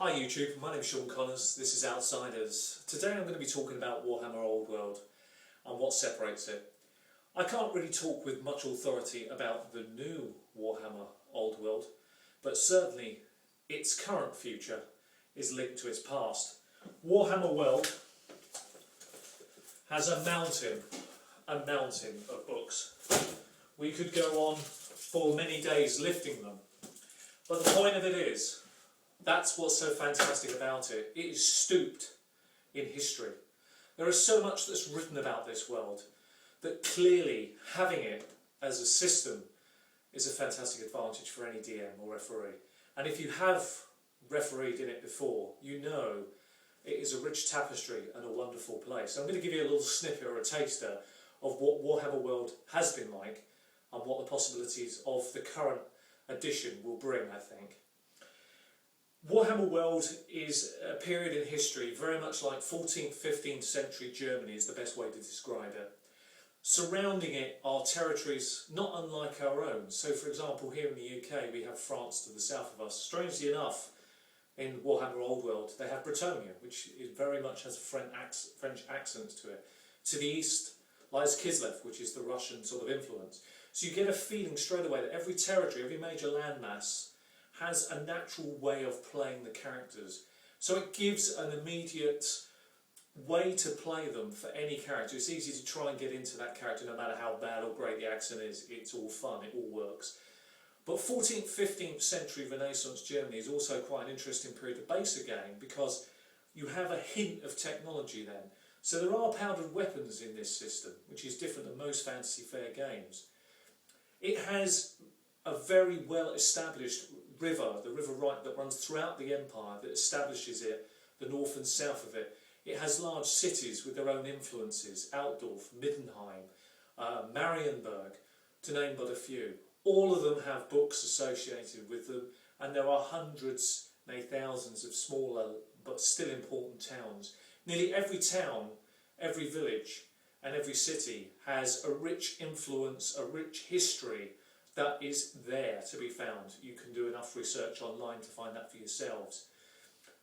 Hi YouTube, my name is Sean Connors, this is Outsiders. Today I'm going to be talking about Warhammer Old World and what separates it. I can't really talk with much authority about the new Warhammer Old World, but certainly its current future is linked to its past. Warhammer World has a mountain of books. We could go on for many days lifting them, but the point of it is, that's what's so fantastic about it. It is stooped in history. There is so much that's written about this world that clearly having it as a system is a fantastic advantage for any DM or referee. And if you have refereed in it before, you know it is a rich tapestry and a wonderful place. I'm going to give you a little snippet or a taster of what Warhammer World has been like and what the possibilities of the current edition will bring, I think. Warhammer World is a period in history very much like 14th, 15th century Germany is the best way to describe it. Surrounding it are territories not unlike our own. So for example, here in the UK we have France to the south of us. Strangely enough, in Warhammer Old World they have Bretonnia, which very much has a French accent to it. To the east lies Kislev, which is the Russian sort of influence. So you get a feeling straight away that every territory, every major landmass has a natural way of playing the characters. So it gives an immediate way to play them for any character. It's easy to try and get into that character no matter how bad or great the accent is. It's all fun, it all works. But 14th, 15th century Renaissance Germany is also quite an interesting period to base a game because you have a hint of technology then. So there are powdered weapons in this system, which is different than most Fantasy Fair games. It has a very well established river, the River Right, that runs throughout the empire, that establishes it, the north and south of it. It has large cities with their own influences, Altdorf, Middenheim, Marienburg, to name but a few. All of them have books associated with them, and there are hundreds, maybe thousands of smaller but still important towns. Nearly every town, every village and every city has a rich influence, a rich history that is there to be found. You can do enough research online to find that for yourselves.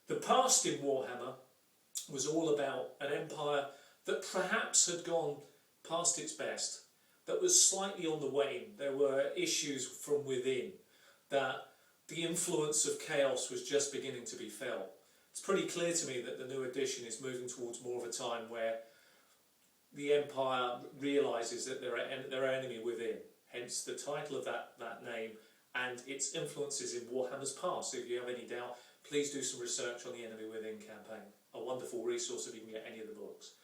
The past in Warhammer was all about an empire that perhaps had gone past its best, that was slightly on the wane. There were issues from within, that the influence of chaos was just beginning to be felt. It's pretty clear to me that the new edition is moving towards more of a time where the empire realises that there are enemy within. Hence the title of that name and its influences in Warhammer's past. So if you have any doubt, please do some research on the Enemy Within campaign. A wonderful resource if you can get any of the books.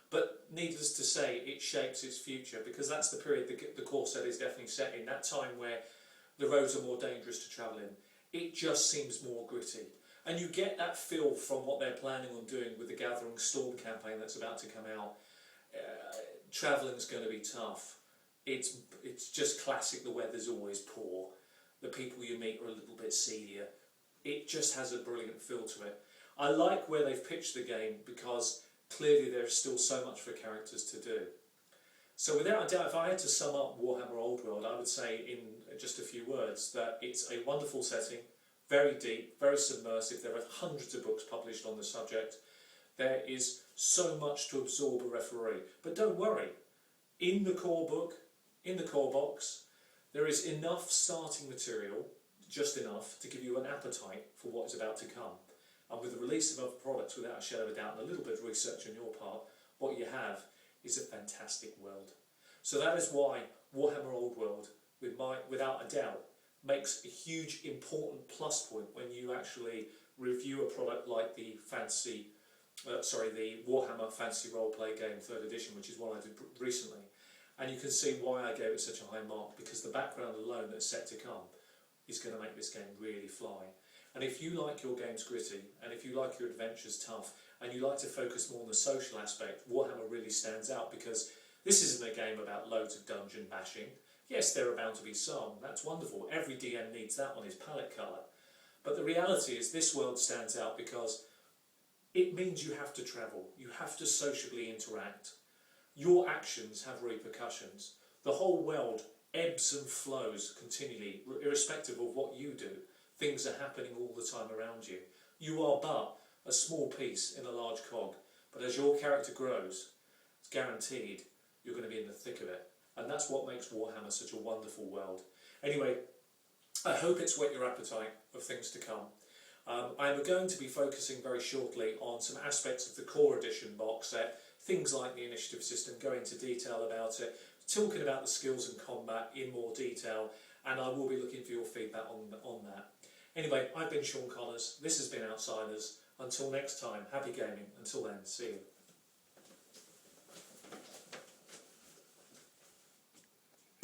But needless to say, it shapes its future because that's the period the core set is definitely set in. That time where the roads are more dangerous to travel in. It just seems more gritty. And you get that feel from what they're planning on doing with the Gathering Storm campaign that's about to come out. Travelling's going to be tough. It's just classic, the weather's always poor, the people you meet are a little bit seedier. It just has a brilliant feel to it. I like where they've pitched the game because clearly there's still so much for characters to do. So without a doubt, if I had to sum up Warhammer Old World, I would say in just a few words that it's a wonderful setting, very deep, very submersive. There are hundreds of books published on the subject. There is so much to absorb a referee. But don't worry, in the core book, in the core box, there is enough starting material, just enough, to give you an appetite for what is about to come. And with the release of other products, without a shadow of a doubt, and a little bit of research on your part, what you have is a fantastic world. So that is why Warhammer Old World, without a doubt, makes a huge, important plus point when you actually review a product like the Warhammer Fantasy Roleplay Game 3rd edition, which is what I did recently. And you can see why I gave it such a high mark, because the background alone that's set to come is going to make this game really fly. And if you like your games gritty, and if you like your adventures tough, and you like to focus more on the social aspect, Warhammer really stands out, because this isn't a game about loads of dungeon bashing. Yes, there are bound to be some, that's wonderful, every DM needs that on his palette colour. But the reality is this world stands out because it means you have to travel, you have to sociably interact. Your actions have repercussions. The whole world ebbs and flows continually, irrespective of what you do. Things are happening all the time around you. You are but a small piece in a large cog, but as your character grows, it's guaranteed you're going to be in the thick of it. And that's what makes Warhammer such a wonderful world. Anyway, I hope it's whet your appetite of things to come. I am going to be focusing very shortly on some aspects of the core edition box set, things like the initiative system, go into detail about it, talking about the skills and combat in more detail, and I will be looking for your feedback on that. Anyway, I've been Sean Connors, this has been Outsiders. Until next time, happy gaming. Until then, see you.